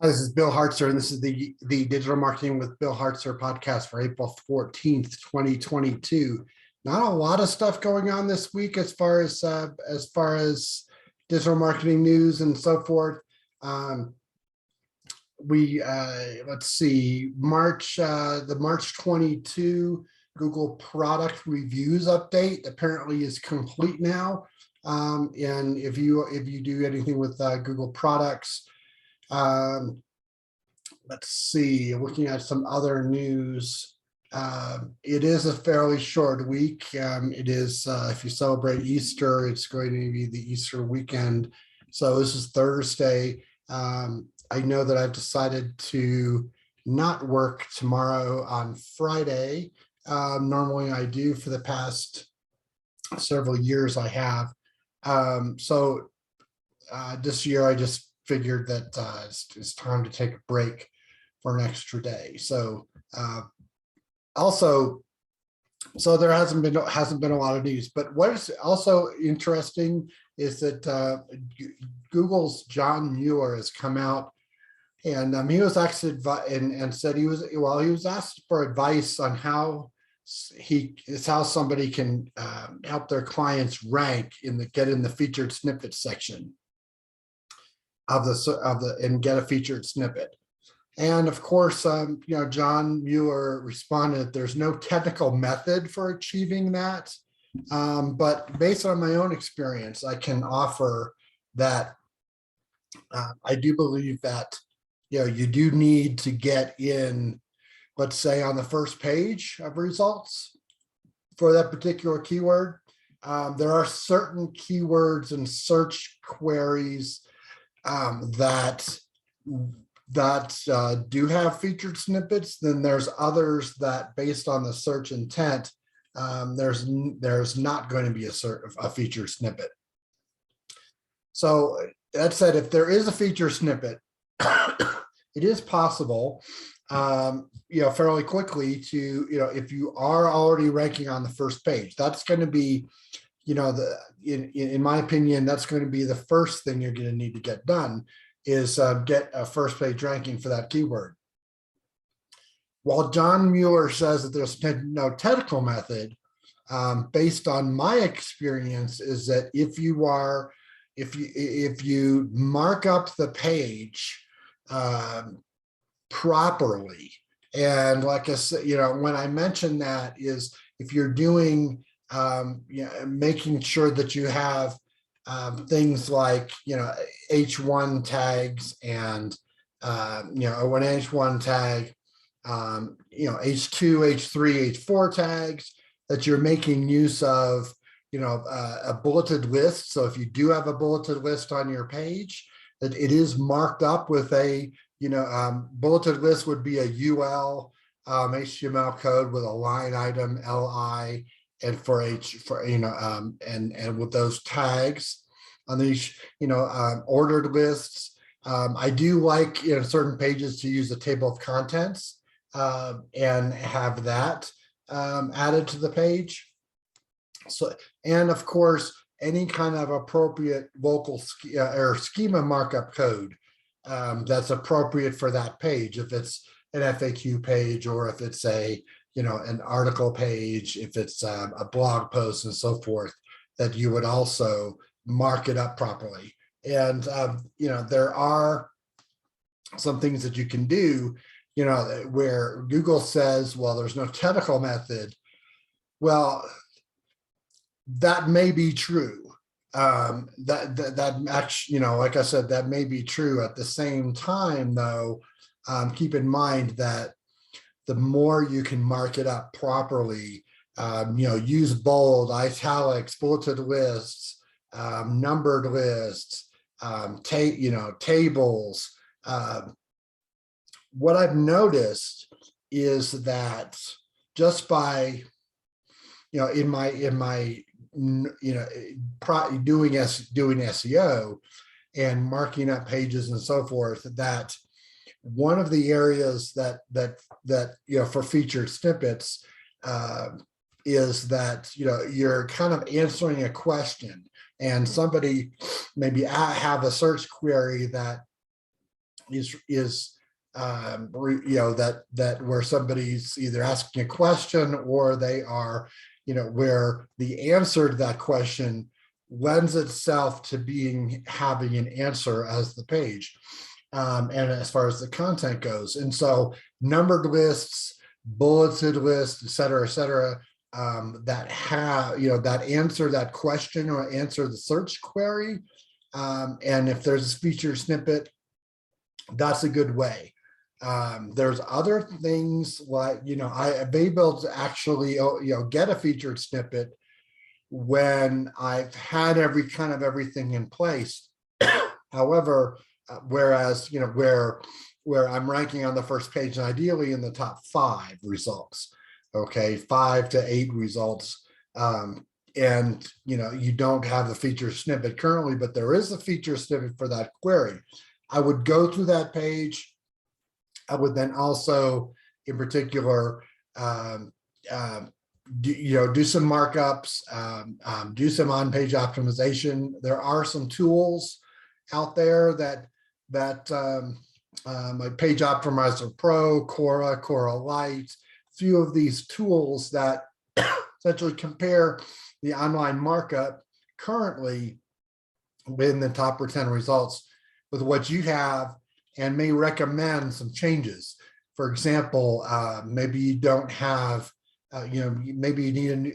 Hi, this is Bill Hartzer, and this is the Digital Marketing with Bill Hartzer podcast for April 14th, 2022. Not a lot of stuff going on this week as far as digital marketing news and so forth. Let's see, the March 22 Google product reviews update apparently is complete now. And if you do anything with Google products, let's see, looking at some other news. It is a fairly short week. It is, if you celebrate Easter, it's going to be the Easter weekend. So this is Thursday. I know that I've decided to not work tomorrow on Friday. Normally I do. For the past several years I have. So this year I just figured that it's time to take a break for an extra day. So so there hasn't been a lot of news. But what is also interesting is that Google's John Mueller has come out, and he was actually and said he was asked for advice on how somebody can help their clients rank get in the featured snippet section and get a featured snippet. And of course, John Mueller responded that there's no technical method for achieving that. But based on my own experience, I can offer that I do believe that you do need to get in, let's say, on the first page of results for that particular keyword. There are certain keywords and search queries that do have featured snippets. Then there's others that, based on the search intent, there's not going to be a featured snippet. So that said, if there is a featured snippet, it is possible, fairly quickly to, if you are already ranking on the first page, that's going to be, in my opinion, that's going to be the first thing you're going to need to get done, is get a first page ranking for that keyword. While John Mueller says that there's no technical method, based on my experience, is that if you mark up the page properly, and like I said, when I mention that, is if you're doing making sure that you have things like H1 tags and an H1 tag, H2, H3, H4 tags, that you're making use of a bulleted list. So if you do have a bulleted list on your page, that it is marked up with a bulleted list would be a UL HTML code with a line item LI, and and with those tags on these ordered lists. I do like certain pages to use a table of contents and have that added to the page. So, and of course, any kind of appropriate local or schema markup code that's appropriate for that page, if it's an FAQ page, or if it's an article page, if it's a blog post and so forth, that you would also mark it up properly. And there are some things that you can do, where Google says, well, there's no technical method. Well, that may be true. That actually, like I said, that may be true. At the same time, though, keep in mind that the more you can mark it up properly, use bold, italics, bulleted lists, numbered lists, tables. What I've noticed is that just by, in my doing SEO and marking up pages and so forth, that one of the areas that for featured snippets is that you're kind of answering a question, and somebody maybe have a search query that that where somebody's either asking a question or they are, where the answer to that question lends itself to having an answer as the page. And as far as the content goes. And so numbered lists, bulleted lists, et cetera, that have, that answer that question or answer the search query. And if there's a featured snippet, that's a good way. There's other things like, I've been able to actually, get a featured snippet when I've had everything in place. However, whereas, where I'm ranking on the first page and ideally in the top 5 results, okay, 5 to 8 results. And, you don't have the feature snippet currently, but there is a feature snippet for that query. I would go through that page. I would then also, in particular, do some markups, do some on-page optimization. There are some tools out there that like Page Optimizer Pro, Cora Lite, few of these tools that essentially compare the online markup currently within the top 10 results with what you have and may recommend some changes. For example, maybe you don't have, maybe you need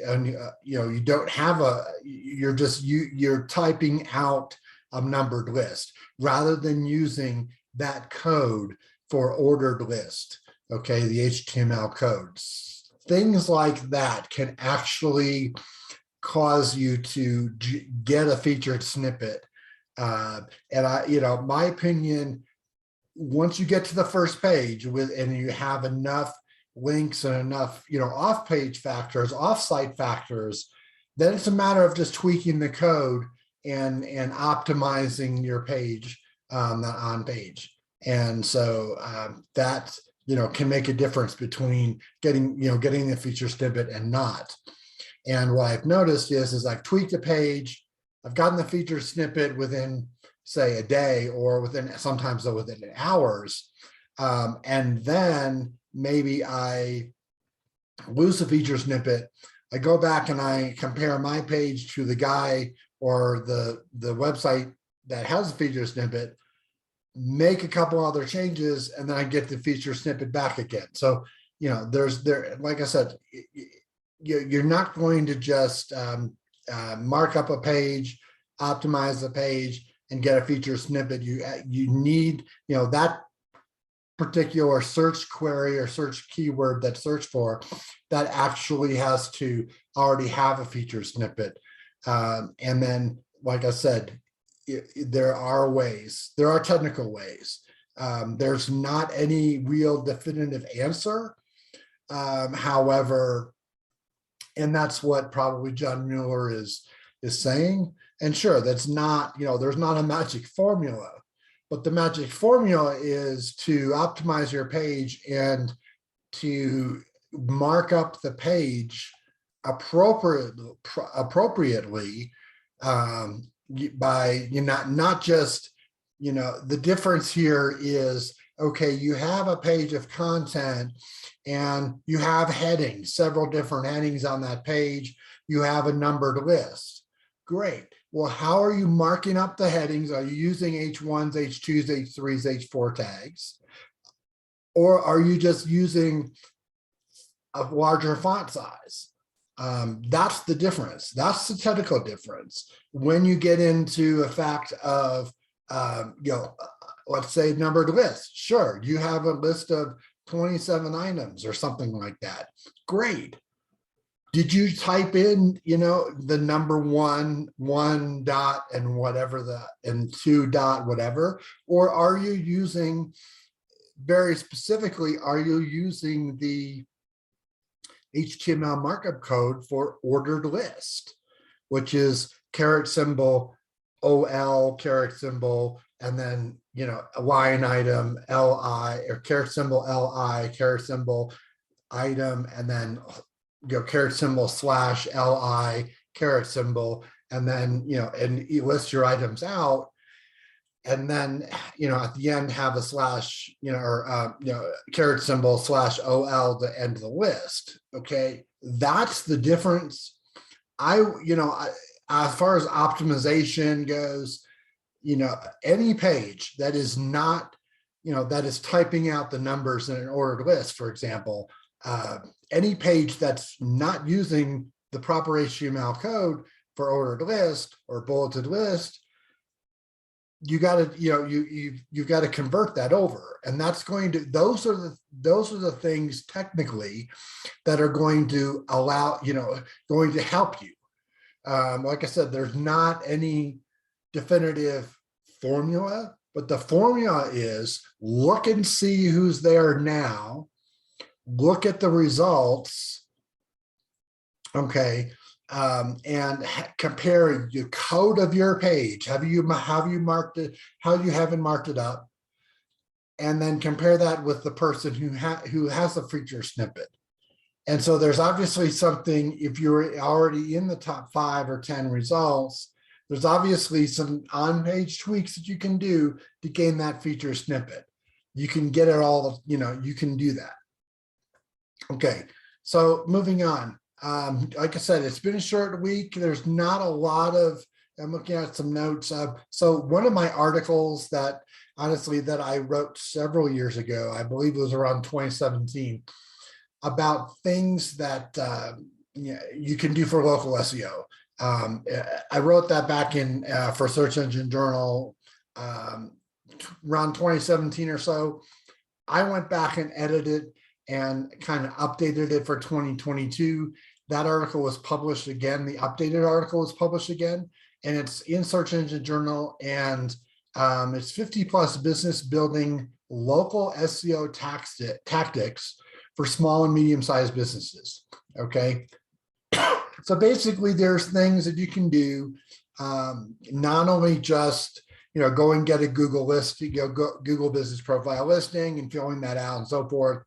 you don't have you're typing out a numbered list rather than using that code for ordered list, okay, the HTML codes. Things like that can actually cause you to get a featured snippet. And my opinion, once you get to the first page and you have enough links and enough, off-page factors, off-site factors, then it's a matter of just tweaking the code and optimizing your page, on page. And so that, can make a difference between getting the feature snippet and not. And what I've noticed is I've tweaked a page, I've gotten the feature snippet within, say, a day or sometimes within hours. And then maybe I lose the feature snippet. I go back and I compare my page to the guy or the website that has a feature snippet, make a couple other changes, and then I get the feature snippet back again. So, like I said, you're not going to just mark up a page, optimize the page, and get a feature snippet. You need, that particular search query or search keyword that's searched for, that actually has to already have a feature snippet. And then, like I said, there are technical ways. There's not any real definitive answer. However, and that's what probably John Mueller is saying. And sure, that's not, there's not a magic formula, but the magic formula is to optimize your page and to mark up the page appropriately, by not just, the difference here is, okay, you have a page of content and you have headings, several different headings on that page. You have a numbered list. Great. Well, how are you marking up the headings? Are you using H1s, H2s, H3s, H4 tags? Or are you just using a larger font size? That's the difference. That's the technical difference. When you get into a fact of, let's say numbered list, sure, you have a list of 27 items or something like that. Great. Did you type in, the number one dot and whatever and 2 dot whatever, or are you using, very specifically, are you using the HTML markup code for ordered list, which is caret symbol, OL, caret symbol, and then, a line item, LI, or caret symbol, LI, caret symbol, item, and then, caret symbol / LI, caret symbol, and then, and you list your items out. and then, at the end have a slash, or, caret symbol /OL to end the list. Okay. That's the difference. As far as optimization goes, any page that is not, that is typing out the numbers in an ordered list, for example, any page that's not using the proper HTML code for ordered list or bulleted list, you got to, you've got to convert that over. And that's going to, those are the things technically that are going to allow, going to help you. Like I said, there's not any definitive formula, but the formula is look and see who's there now, look at the results, okay, and compare the code of your page. Have you marked it? How you haven't marked it up, and then compare that with the person who has a feature snippet. And so there's obviously something, if you're already in the top 5 or 10 results, there's obviously some on-page tweaks that you can do to gain that feature snippet. You can get it all, you can do that. Okay, so moving on. Like I said, it's been a short week. There's not a lot of, I'm looking at some notes. So one of my articles that honestly that I wrote several years ago, I believe it was around 2017, about things that you can do for local SEO. I wrote that back in for Search Engine Journal around 2017 or so. I went back and edited and kind of updated it for 2022. That article was published again. The updated article was published again, and it's in Search Engine Journal, and it's 50+ business building local SEO tactics for small and medium-sized businesses. Okay. So basically there's things that you can do, not only just, go and get a Google list, Google business profile listing and filling that out and so forth,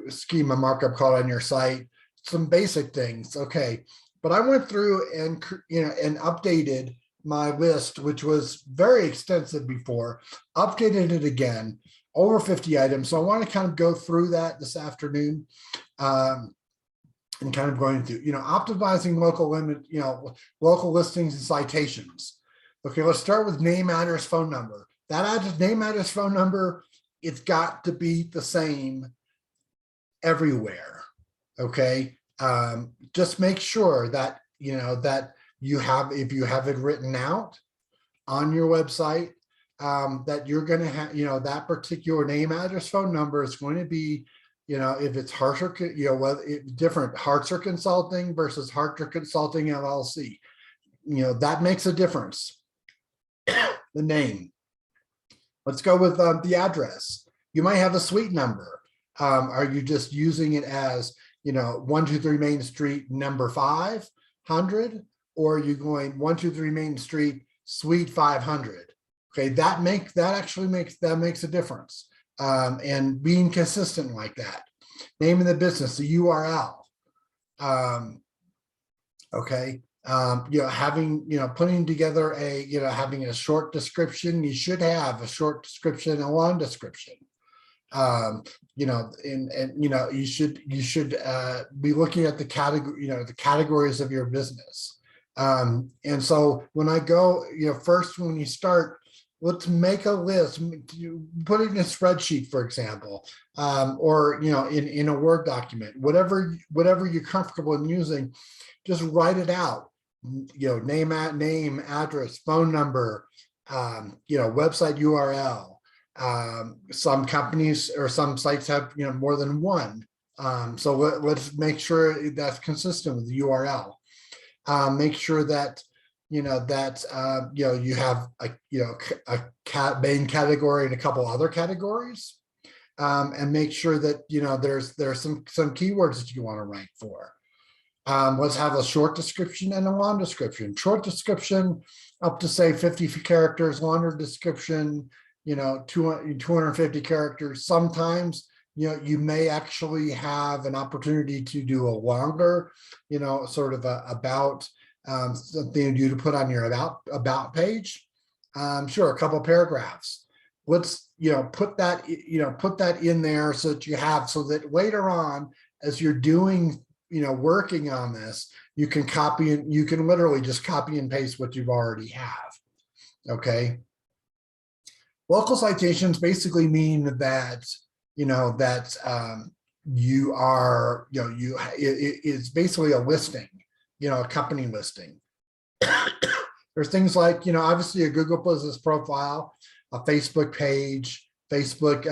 schema markup code on your site, some basic things. Okay. But I went through and, and updated my list, which was very extensive before, updated it again, over 50 items. So I want to kind of go through that this afternoon. And kind of going through, optimizing local listings and citations. Okay, let's start with name, address, phone number. That name, address, phone number, it's got to be the same everywhere. Okay, just make sure that that you have, if you have it written out on your website, that you're going to have, that particular name, address, phone number is going to be, if it's Hartzer, different Hartzer Consulting versus Hartzer Consulting LLC, that makes a difference. The name. Let's go with the address. You might have a suite number. Are you just using it as, 123 Main Street, number 500, or are you going 123 Main Street, suite 500? Okay, that makes a difference. And being consistent like that. Name of the business, the URL. Okay. Putting together having a short description. You should have a short description, a long description. You should be looking at the category, the categories of your business. And so when I go, first, when you start, let's make a list, put it in a spreadsheet, for example, or, in a Word document, whatever you're comfortable in using, just write it out, name, address, phone number, website URL. Some companies or some sites have, more than one. So let's make sure that's consistent with the URL. Make sure that, you have a main category and a couple other categories, and make sure that, there's some keywords that you want to rank for. Let's have a short description and a long description. Short description up to say 50 characters, longer description, 250 characters. Sometimes, you may actually have an opportunity to do a longer, sort of about something you to put on your about page. Sure, a couple paragraphs. Let's, put that, put that in there so that you have, so that later on, as you're doing, working on this, you can copy and you can literally just copy and paste what you've already have. Okay. Local citations basically mean that, you are, it's basically a listing, a company listing. There's things like, obviously a Google Business profile, a Facebook page, Facebook.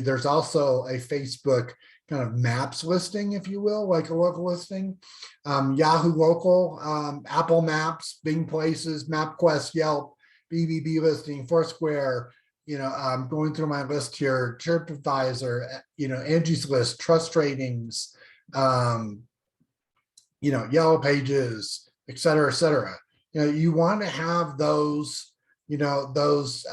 There's also a Facebook kind of maps listing, if you will, like a local listing. Yahoo Local, Apple Maps, Bing Places, MapQuest, Yelp, BBB listing, Foursquare. Going through my list here, TripAdvisor, Angie's List, Trust Ratings, Yellow Pages, et cetera, et cetera. You want to have those, those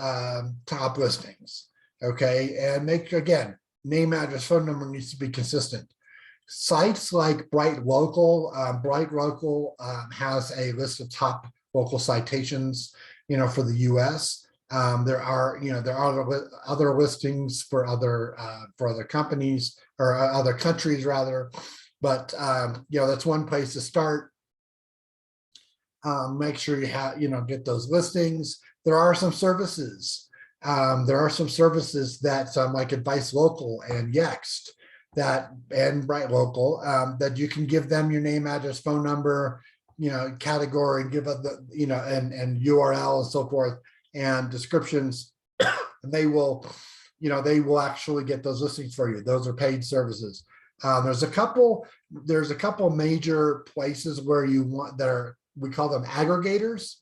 top listings, okay? And make, again, name, address, phone number needs to be consistent. Sites like Bright Local has a list of top local citations, for the U.S. There are other listings for other companies or other countries rather, but that's one place to start. Make sure you have, get those listings. There are some services. That like Advice Local and Yext and Bright Local that you can give them your name, address, phone number, category, and give the, and URL and so forth and descriptions. And they will actually get those listings for you. Those are paid services. There's a couple major places where you want we call them aggregators.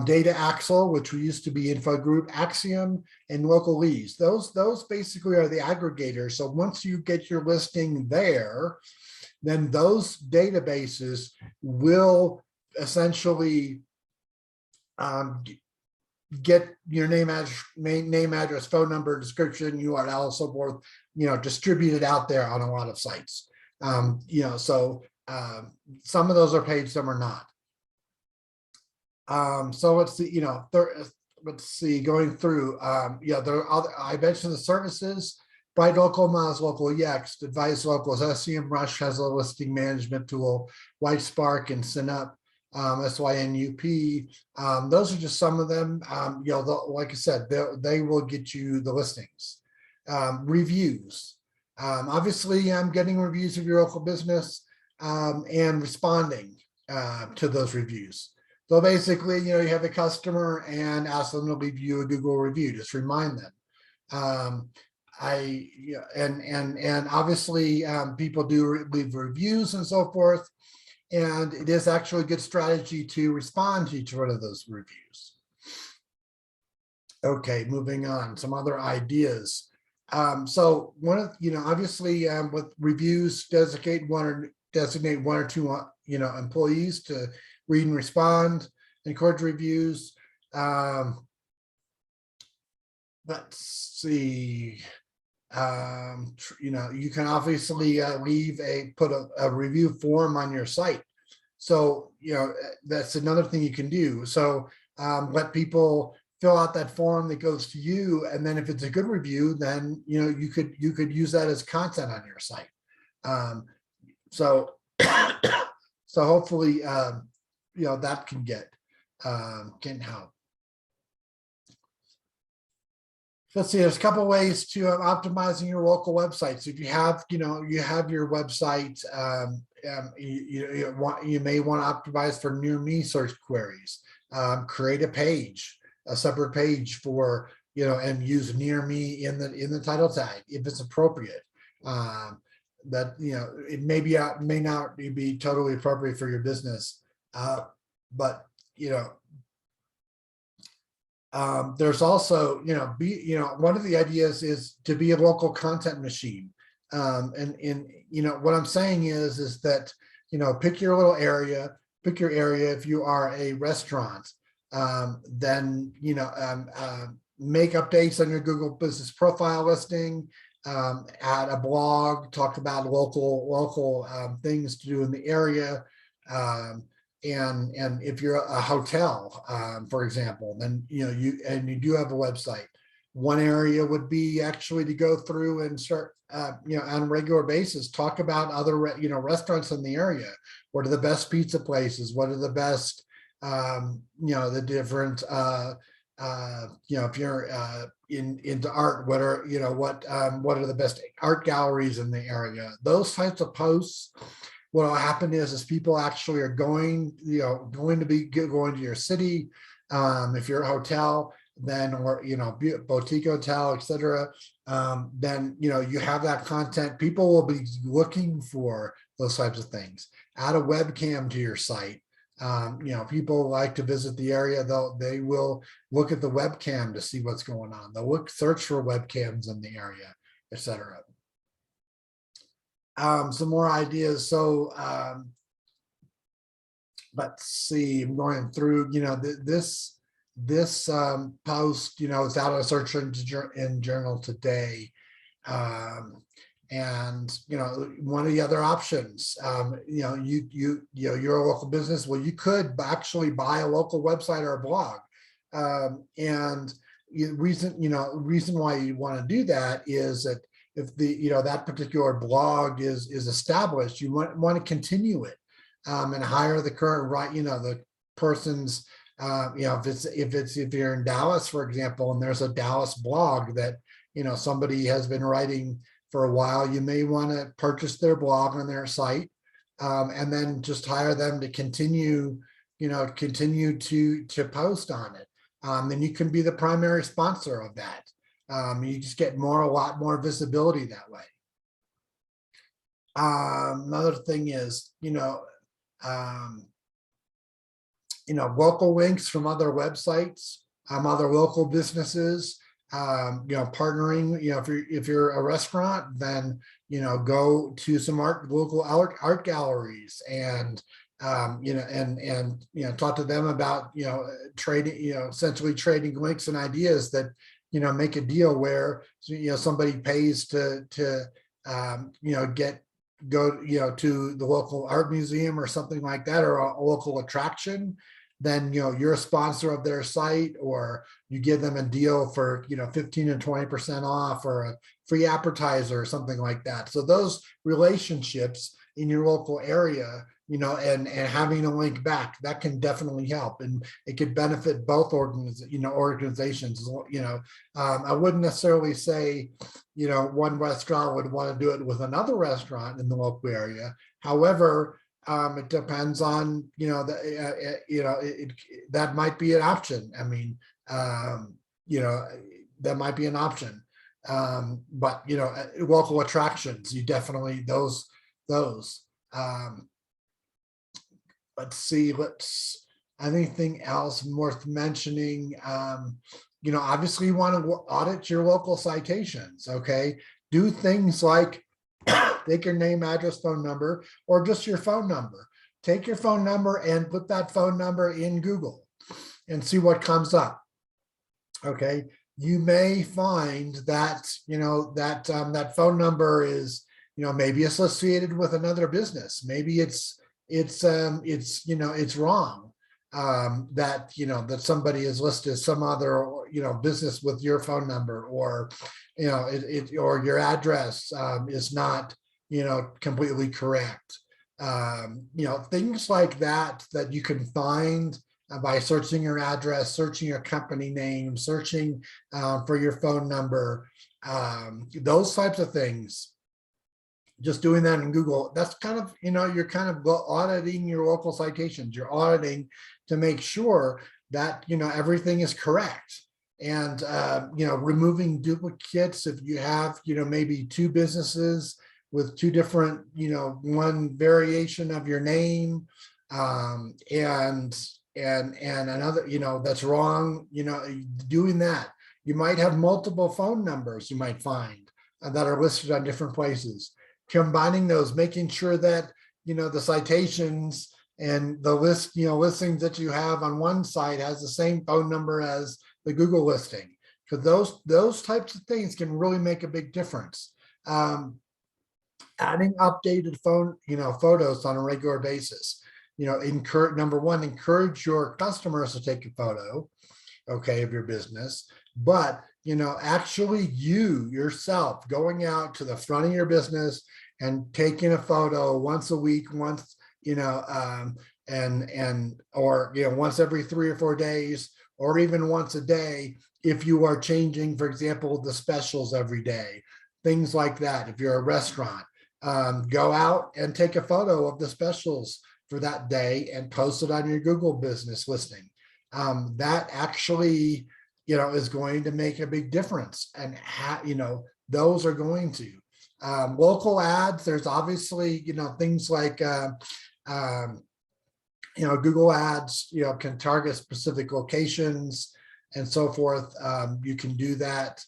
Data Axle, which we used to be Info Group, Axiom, and Localese. Those basically are the aggregators. So once you get your listing there, then those databases will essentially get your name, address, phone number, description, URL, so forth, distributed out there on a lot of sites. So some of those are paid, some are not. So let's see, let's see, going through, there are I mentioned the services. Bright Local, Miles Local, Yext, Advice Locals, SEM Rush has a listing management tool, White Spark and Synup, SYNUP. Those are just some of them. Like I said, they will get you the listings. Reviews. Obviously, I'm getting reviews of your local business and responding to those reviews. So basically, you have a customer and ask them to leave you a Google review. Just remind them. And obviously people do leave reviews and so forth. And it is actually a good strategy to respond to each one of those reviews. Okay, moving on, some other ideas. So one of, obviously with reviews, designate one or two, employees to read and respond, encourage reviews. Let's see. You can obviously put a review form on your site. So, that's another thing you can do. So let people fill out that form that goes to you. And then if it's a good review, then, you could use that as content on your site. So hopefully, that can help. Let's see, there's a couple of ways to optimizing your local website. So if you have, you have your website, you may want to optimize for near me search queries. Create a separate page for, and use near me in the title tag if it's appropriate. That, it may not be totally appropriate for your business, but there's also, one of the ideas is to be a local content machine. And what I'm saying is that, pick your little area, pick your area. If you are a restaurant, then, make updates on your Google Business profile listing, add a blog, talk about local things to do in the area. and if you're a hotel, for example, then you do have a website. One area would be actually to go through and start, on a regular basis, talk about other restaurants in the area. What are the best pizza places? What are the best, the different, if you're into art, what are what are the best art galleries in the area? Those types of posts. What will happen is people actually are going to your city. If you're a hotel, then, or boutique hotel, etc., then you have that content. People will be looking for those types of things. Add a webcam to your site. People like to visit the area, they will look at the webcam to see what's going on. They'll search for webcams in the area, etc. Some more ideas. So let's see, I'm going through, this post, it's out of search in journal today. And one of the other options, you're a local business. Well, you could actually buy a local website or a blog. And reason why you want to do that is that if that particular blog is established, you want to continue it, and hire the current the person's, if you're in Dallas, for example, and there's a Dallas blog that somebody has been writing for a while, you may want to purchase their blog on their site, and then just hire them to continue to post on it. And you can be the primary sponsor of that. You just get a lot more visibility that way. Another thing is, local links from other websites, other local businesses, partnering. If you're a restaurant, then go to some local art galleries, and talk to them about trading, essentially trading links and ideas that make a deal where somebody pays to go to the local art museum or something like that, or a local attraction. Then you're a sponsor of their site, or you give them a deal for 15 and 20% off, or a free appetizer or something like that. So those relationships in your local area, and having a link back, that can definitely help, and it could benefit both organizations. I wouldn't necessarily say one restaurant would want to do it with another restaurant in the local area. However, it depends on that might be an option. I mean, that might be an option. But local attractions, you definitely those. Let's see, anything else worth mentioning? Obviously you want to audit your local citations. Okay, do things like take your name, address, phone number, or just your phone number. Take your phone number and put that phone number in Google and see what comes up. Okay, you may find that that phone number is maybe associated with another business. Maybe it's wrong, that somebody is listed some other business with your phone number, or or your address is not completely correct. Things like that you can find by searching your address, searching your company name, searching for your phone number, those types of things. Just doing that in Google, that's kind of, you're kind of auditing your local citations. You're auditing to make sure that, everything is correct. And, removing duplicates. If you have, maybe two businesses with two different, one variation of your name, and another, that's wrong, doing that. You might have multiple phone numbers you might find that are listed on different places. Combining those, making sure that the citations and the listings that you have on one site has the same phone number as the Google listing, because those types of things can really make a big difference. Adding updated photos on a regular basis. number one, encourage your customers to take a photo, okay, of your business, but actually you yourself going out to the front of your business and taking a photo once a week, once, or once every 3 or 4 days, or even once a day, if you are changing, for example, the specials every day, things like that. If you're a restaurant, go out and take a photo of the specials for that day and post it on your Google business listing. That actually, is going to make a big difference. And those are going to local ads. There's obviously, things like, Google ads, can target specific locations and so forth. You can do that.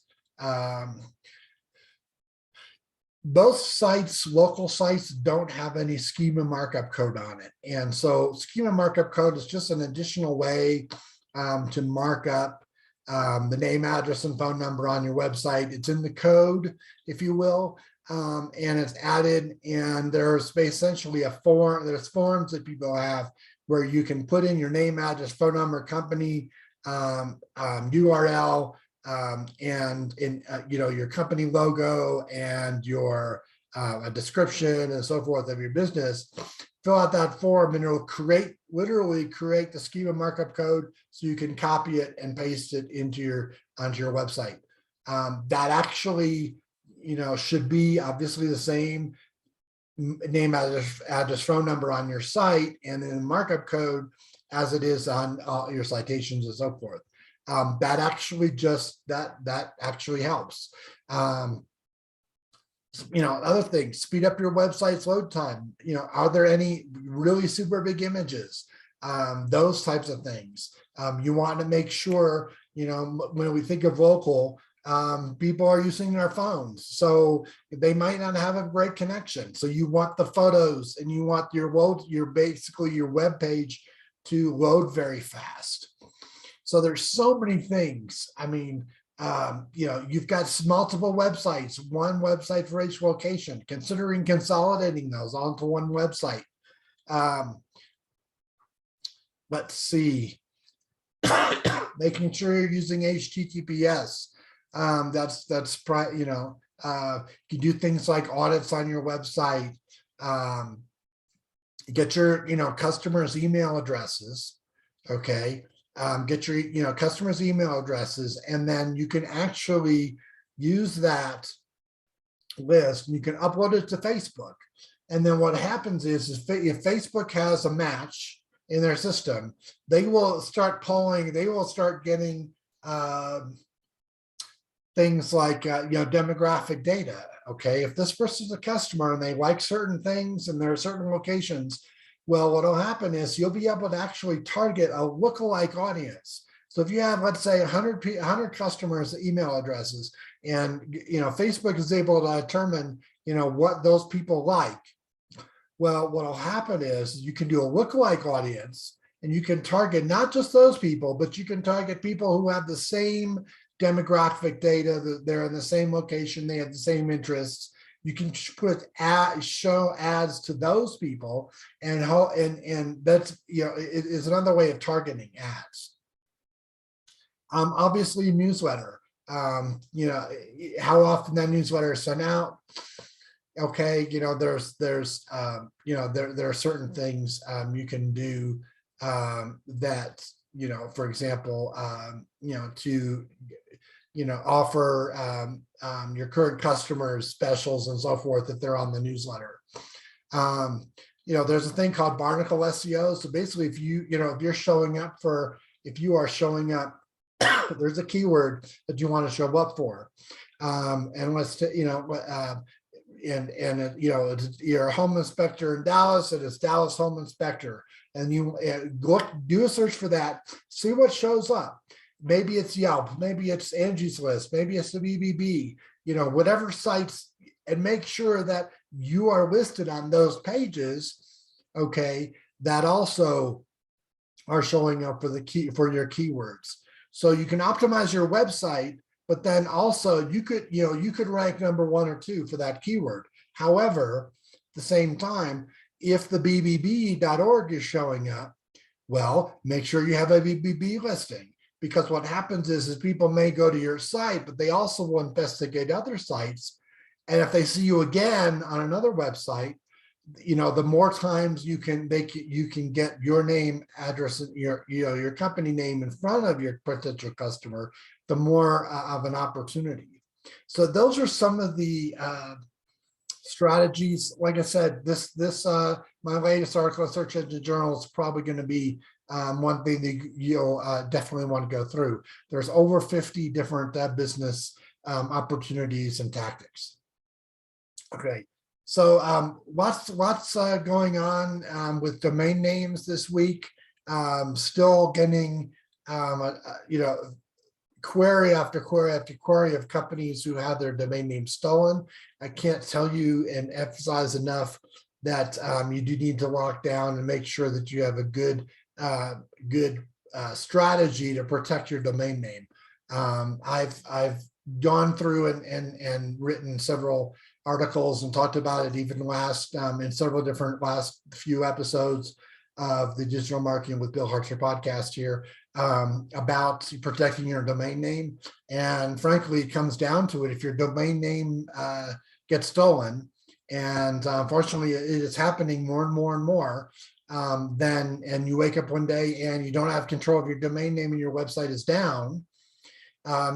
Both sites, local sites, don't have any schema markup code on it. And so schema markup code is just an additional way to mark up the name, address, and phone number on your website. It's in the code, if you will, and it's added. And there's essentially a form. There's forms that people have where you can put in your name, address, phone number, company, URL, and in your company logo and your a description and so forth of your business. Fill out that form and it'll literally create the schema markup code so you can copy it and paste it onto your website. That actually should be obviously the same name, address, phone number on your site, and then markup code as it is on all your citations and so forth. That actually that actually helps. Other things, speed up your website's load time. Are there any really super big images? Those types of things. You want to make sure, when we think of local, people are using their phones, so they might not have a great connection. So you want the photos and you want basically your web page to load very fast. So there's so many things. I mean, you've got multiple websites, one website for each location, considering consolidating those onto one website. Let's see, making sure you're using HTTPS. You do things like audits on your website. Get your, customers' email addresses. Okay. Get your, customers' email addresses, and then you can actually use that list and you can upload it to Facebook. And then what happens is if Facebook has a match in their system, they will start getting things like, demographic data. Okay. If this person's a customer and they like certain things and there are certain locations, well, what'll happen is you'll be able to actually target a lookalike audience. So if you have, let's say, 100 customers' email addresses, and Facebook is able to determine, what those people like. Well, what'll happen is you can do a lookalike audience, and you can target not just those people, but you can target people who have the same demographic data, that they're in the same location, they have the same interests. You can show ads to those people, and that's it is another way of targeting ads. Obviously, newsletter. How often that newsletter is sent out. Okay, there are certain things you can do that for example, to offer your current customers specials and so forth if they're on the newsletter. There's a thing called barnacle SEO. So basically, if you're showing up, there's a keyword that you want to show up for, and let's you're a home inspector in Dallas, and it's Dallas home inspector, and you do a search for that, see what shows up. Maybe it's Yelp, maybe it's Angie's List, maybe it's the BBB, whatever sites, and make sure that you are listed on those pages, okay, that also are showing up for your keywords. So you can optimize your website, but then also you could rank number 1 or 2 for that keyword. However, at the same time, if the bbb.org is showing up, well, make sure you have a BBB listing, because what happens is people may go to your site, but they also will investigate other sites. And if they see you again on another website, the more times you can get your name, address, and your company name in front of your potential customer, the more of an opportunity. So those are some of the strategies. Like I said, my latest article in Search Engine Journal is probably going to be one thing that you'll definitely want to go through. There's over 50 different business opportunities and tactics. Okay, so what's going on with domain names this week? Still getting query after query after query of companies who had their domain name stolen. I can't tell you and emphasize enough that you do need to lock down and make sure that you have a good strategy to protect your domain name. I've gone through and written several articles and talked about it even in several different last few episodes of the Digital Marketing with Bill Hartzer podcast here, about protecting your domain name. And frankly, it comes down to it. If your domain name gets stolen, and unfortunately it is happening more and more and more, and you wake up one day and you don't have control of your domain name and your website is down,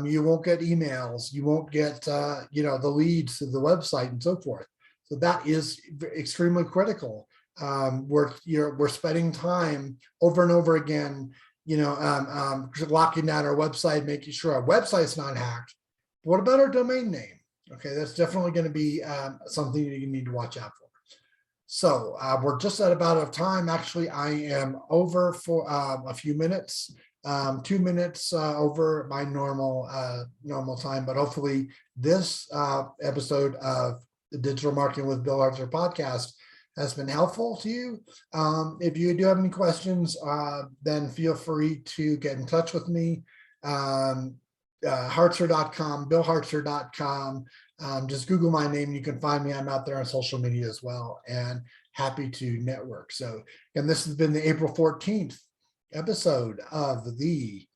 you won't get emails, you won't get the leads to the website and so forth. So that is extremely critical. We're spending time over and over again, locking down our website, making sure our website's not hacked. What about our domain name? Okay, that's definitely going to be something that you need to watch out for. So we're just at about out of time. Actually, I am over for a few minutes. 2 minutes over my normal time, but hopefully this episode of the Digital Marketing with Bill Hartzer podcast has been helpful to you. If you do have any questions, then feel free to get in touch with me. Hartzer.com, billhartzer.com. Just Google my name. You can find me. I'm out there on social media as well, and happy to network. So, and this has been the April 14th episode of the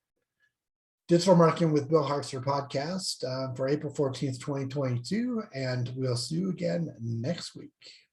Digital Marketing with Bill Hartzer podcast for April 14th, 2022. And we'll see you again next week.